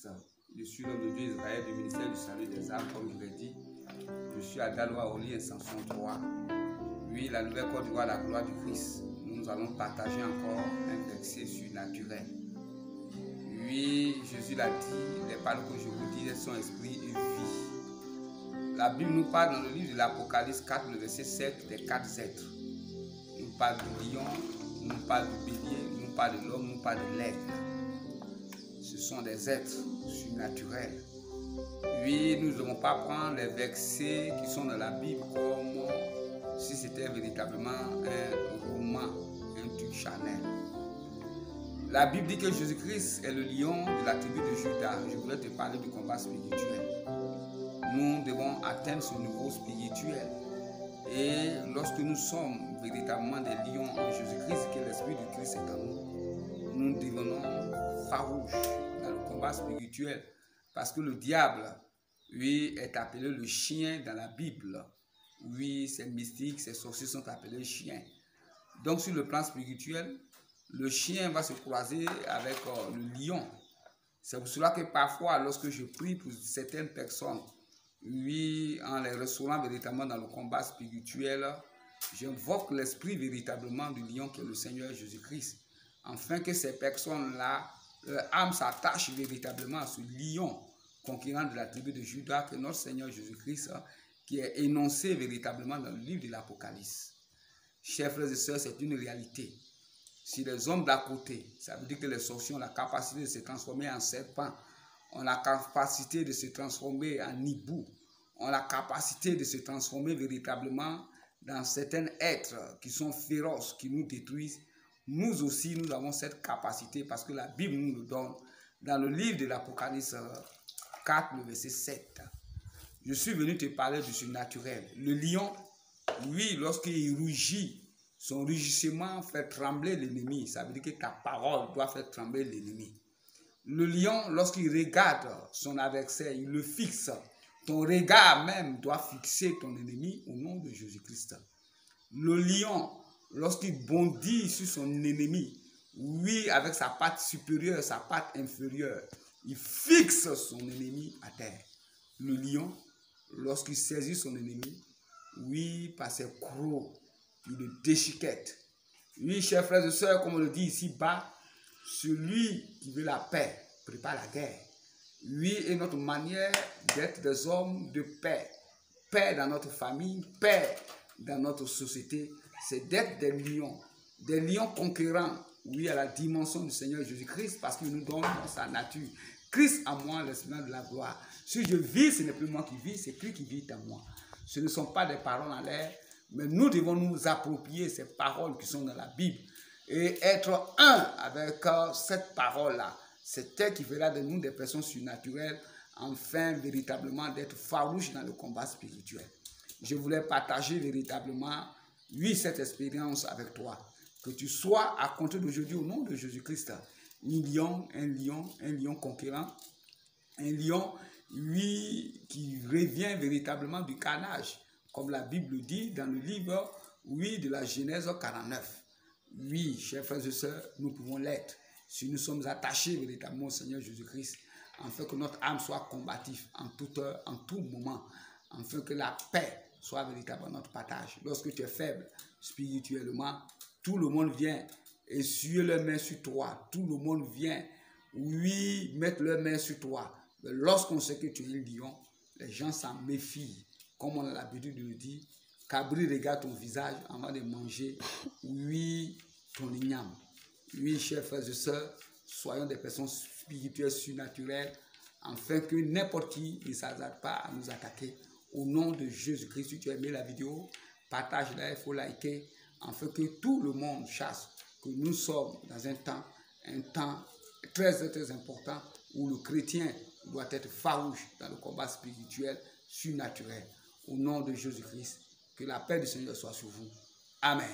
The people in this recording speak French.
Jésus-Christ. Je suis l'homme de Dieu Israël du ministère du salut des âmes, comme je l'ai dit. Je suis à Daloa, au lit Extension 3. Oui, la nouvelle Côte d'Ivoire, la gloire du Christ. Nous allons partager encore un verset surnaturel. Oui, Jésus l'a dit, les paroles que je vous dis, elles sont esprit et vie. La Bible nous parle dans le livre de l'Apocalypse 4, le verset 7, des 4 êtres. Nous parle du lion, nous parle du bélier, nous parle de l'homme, nous parle de l'aigle. Ce sont des êtres surnaturels. Oui, nous ne devons pas prendre les versets qui sont dans la Bible comme si c'était véritablement un roman, un truc Chanel. La Bible dit que Jésus-Christ est le lion de la tribu de Juda. Je voulais te parler du combat spirituel. Nous devons atteindre ce niveau spirituel. Et lorsque nous sommes véritablement des lions en Jésus-Christ, que l'Esprit du Christ est en nous, nous devenons farouches dans le combat spirituel. Parce que le diable, oui, est appelé le chien dans la Bible. Oui, ces mystiques, ces sorciers sont appelés chiens. Donc sur le plan spirituel, le chien va se croiser avec le lion. C'est pour cela que parfois, lorsque je prie pour certaines personnes, oui, en les recevant véritablement dans le combat spirituel, j'invoque l'esprit véritablement du lion qui est le Seigneur Jésus-Christ, afin que ces personnes-là, leur âme s'attache véritablement à ce lion conquérant de la tribu de Juda, que notre Seigneur Jésus-Christ, qui est énoncé véritablement dans le livre de l'Apocalypse. Chers frères et sœurs, c'est une réalité. Si les hommes d'à côté, ça veut dire que les sorciers ont la capacité de se transformer en serpent, ont la capacité de se transformer en hibou, ont la capacité de se transformer véritablement dans certains êtres qui sont féroces, qui nous détruisent. Nous aussi, nous avons cette capacité parce que la Bible nous le donne dans le livre de l'Apocalypse 4, le verset 7. Je suis venu te parler du surnaturel. Le lion, oui, lorsqu'il rugit, son rugissement fait trembler l'ennemi. Ça veut dire que ta parole doit faire trembler l'ennemi. Le lion, lorsqu'il regarde son adversaire, il le fixe. Ton regard même doit fixer ton ennemi au nom de Jésus-Christ. Le lion, lorsqu'il bondit sur son ennemi, oui, avec sa patte supérieure, sa patte inférieure, il fixe son ennemi à terre. Le lion, lorsqu'il saisit son ennemi, oui, par ses crocs, il le déchiquette. Oui, chers frères et sœurs, comme on le dit ici-bas, celui qui veut la paix prépare la guerre. Oui, et notre manière d'être des hommes de paix, paix dans notre famille, paix dans notre société, c'est d'être des lions conquérants, oui, à la dimension du Seigneur Jésus-Christ, parce qu'il nous donne sa nature. Christ en moi, l'Esprit de la gloire. Si je vis, ce n'est plus moi qui vis, c'est Christ qui vit en moi. Ce ne sont pas des paroles en l'air, mais nous devons nous approprier ces paroles qui sont dans la Bible et être un avec cette parole-là. C'est elle qui fera de nous des personnes surnaturelles, afin véritablement d'être farouches dans le combat spirituel. Je voulais partager véritablement, oui, cette expérience avec toi. Que tu sois à compter d'aujourd'hui au nom de Jésus-Christ. Un lion conquérant, un lion, oui, qui revient véritablement du carnage, comme la Bible dit dans le livre, oui, de la Genèse 49. Oui, chers frères et sœurs, nous pouvons l'être si nous sommes attachés véritablement au Seigneur Jésus-Christ, afin que notre âme soit combative en toute heure, en tout moment, afin que la paix soit véritablement notre partage. Lorsque tu es faible spirituellement, tout le monde vient essuyer leurs mains sur toi. Tout le monde vient, oui, mettre leurs mains sur toi. Mais lorsqu'on sait que tu es un lion, les gens s'en méfient. Comme on a l'habitude de le dire, Cabri regarde ton visage avant de manger, oui, ton igname. Oui, chers frères et sœurs, soyons des personnes spirituelles, surnaturelles, afin que n'importe qui ne s'hasarde pas à nous attaquer. Au nom de Jésus-Christ, si tu as aimé la vidéo, partage-la, il faut liker, afin que tout le monde sache que nous sommes dans un temps très, très important où le chrétien doit être farouche dans le combat spirituel, surnaturel. Au nom de Jésus-Christ, que la paix du Seigneur soit sur vous. Amen.